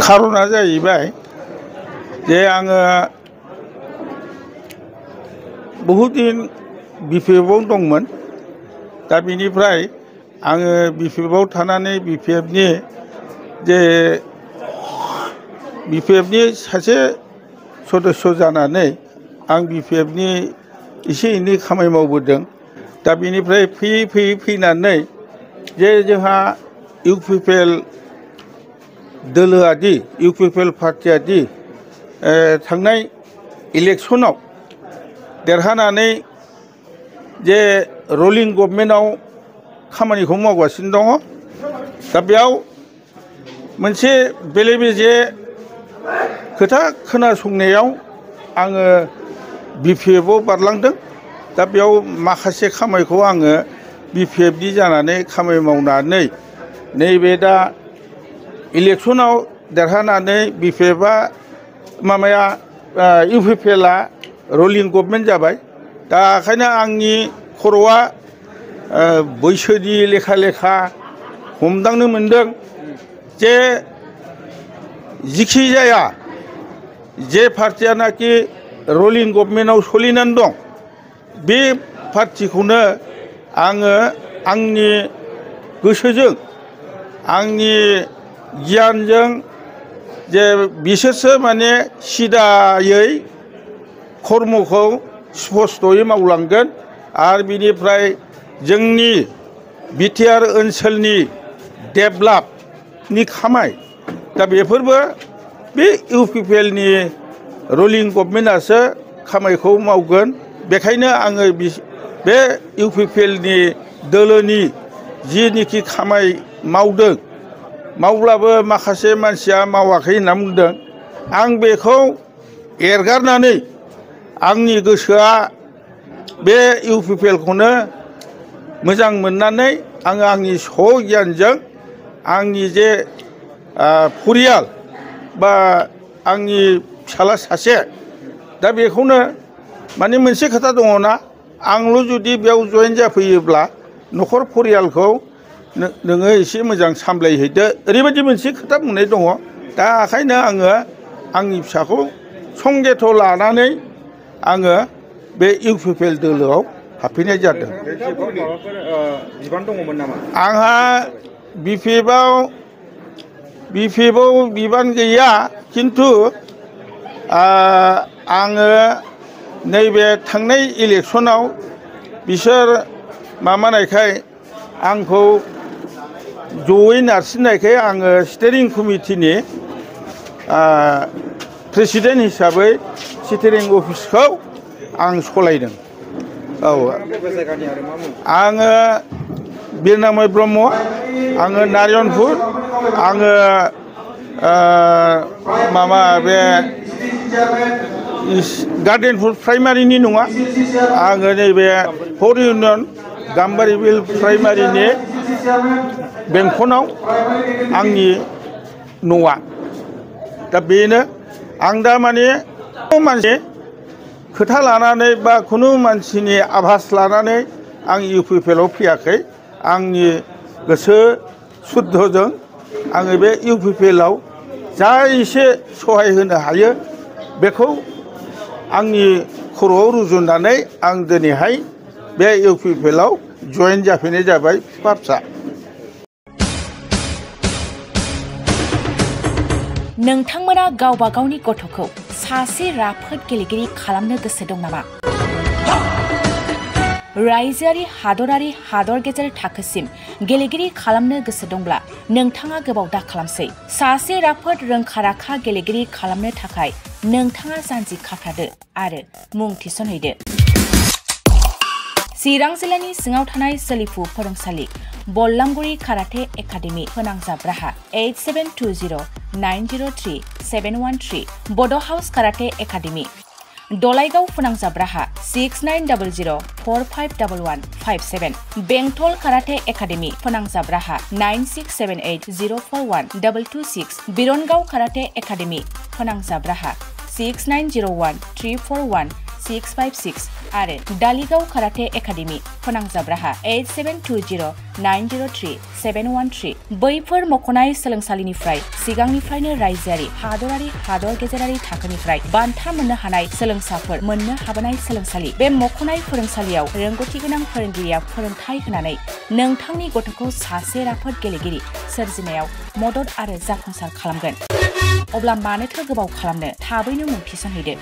खारना जाहैबाय जे आङो बहुत दिन बिपिएफआव दंमोन दा बिनिफ्राय आङो बिपिएफआव थानानै बिपिएफनि जे बिपिएफनि सासे सदस्य जानानै आं बिपिएफनि एसे एनै खामानि मावबोदों दा बिनिफ्राय फैयै फैनानै जे जोंहा इउपिपिएल दोलोआदि इउपिपिएल पार्टियादि थांनाय इलेक्सनाव देरहानानै जे रलिं गभर्नमेन्टआव खामानिखौ मावगासिनो दङ दा बेयाव मोनसे बेले बेजे खोथा खोनासंनायाव आङो बिपिएफआव बारलांदों दा बेयाव माखासे खामानिखौ आङो बिपिएफनि जानानै खामानि मावनानै नैबे दा इलेक्सनाव देरहानानै बिपिएफआ माबाया इउपिपिएलआ रलिं गभर्नमेन्ट जाबाय दा ओंखायनो आंनि खर'आ बैसोनि लेखा हमदांनो मोनदों जे जिखि जाया जे पार्टियानाखि रलिं गभर्नमेन्टआव सोलिनानै दं बे पार्टिखौनो आङो आंनि गोसोजों आंनि गियानजों जे बिसोरसो माने सिदायै कर्मखौ स्पस्तयै मावलांगोन आरो बिनिफ्राय जोंनि बिटिआर ओनसोलनि डेभेलपनि खामाय दा बेफोरबो बे इउपिपिएलनि रलिं गभर्नमेन्टआसो खामायखौ मावगोन बेखायनो आङो बे इउपिपिएलनि दोलोनि जिनिखि खामाय मावदों मावब्लाबो माखासे मानसिया मावाखै होनना बुंदों आं बेखौ एरगारनानै आंनि गोसोआ बे इउपिपिएलखौनो मोजां मोननानै आङो आंनि गियानजों आंनि जे परियाल बा आंनि फिसाला सासे दा बेखौनो माने मोनसे खोथा दङना आंल' जुदि बेयाव जयेन जाफैयोब्ला न'खर परियालखौ नोङो एसे मोजां सामलायहैदो ओरैबायदि मोनसे खोथा बुंनाय दङ दा ओंखायनो आङो आंनि फिसाखौ संगेथ' लानानै आङो बे इउपिपिएल दोलोआव हाबफैनाय जादों। आंहा बिपिएफआव बिबान गैया खिन्थु आङो नैबे थांनाय इलेक्सनाव बिसोर माबानायखाय आंखौ जयै नारसिननायखाय आङो स्टेरिं कमिटिनि प्रेसिडेन्ट हिसाबै स्टेरिं अफिसखौ आं सलायदों। औ आङो बिरनामय ब्रह्म आङो नारायणपुर आङो माबा बे गार्डेनपुर प्राइमारिनि नङा आङो नैबे फर इउनियन गाम्बारि बिल प्राइमारिनि बेंखनाव आंनि न'आ दा बेनो आं दा माने मानसि खोथा लानानै बा खुनु मानसिनि आभास लानानै आं इउपिपिएलआव फैयाखै आंनि गोसो सुद्धजों आङो बे इउपिपिएलआव जा एसे सहाय होनो हायो बेखौ आंनि खर'आव रुजुननानै आं दिनैहाय बे इउपिपिएलआव जयेन जाफैनाय जाबाय फिफा फिसा। नोंथांमोना गावबा गावनि गथ'खौ सासे राफोद गेलेगिरि खालामनो गोसो दं नामा? रायजोआरि हादरारि हादर गेजेर थाखोसिम गेलेगिरि खालामनो गोसो दंब्ला नोंथाङा गोबाव दा खालामसै। सासे राफोद रोंखा-राखा गेलेगिरि खालामनो थाखाय नोंथाङा जानजि खाफ्रादो आरो मुं थिसनहैदो। चिरां जिल्लानि सिङाव थानाय सोलिफु फोरोंसालि बल्लामगुरि काराटे एकाडेमि फोनांजाब राहा 8720903713 बड' हाउस काराटे एकाडेमि दलाइगाव फोनांजाब राहा 6900451157 बेंटल काराटे एकाडेमि फोनांजाब राहा 9678041226 बिरनगाव काराटे एकाडेमि फोनांजाब राहा 69013417 656 आरो दालिगाव काराटे एकाडेमि फोनांजाब राहा 8720903713 बैफोर मख'नाय सोलोंसालिनिफ्राय सिगांनिफ्रायनो रायजोआरि हादर गेजेरारि थाखोनिफ्राय बान्था मोननो हानाय सोलोंसाफोर मोननो हाबोनाय सोलोंसालि। बे मख'नाय फोरोंसालियाव रोंगौथि गोनां फोरोंगिरिया फोरोंथाय होनानै नोंथांनि गथ'खौ सासे राफोद गेलेगिरि सोरजिनायाव मदद आरो जाफुंसार खालामगोन। अब्ला मानोथो गोबाव खालामनो, थाबैनो मुं थिसनहैदो।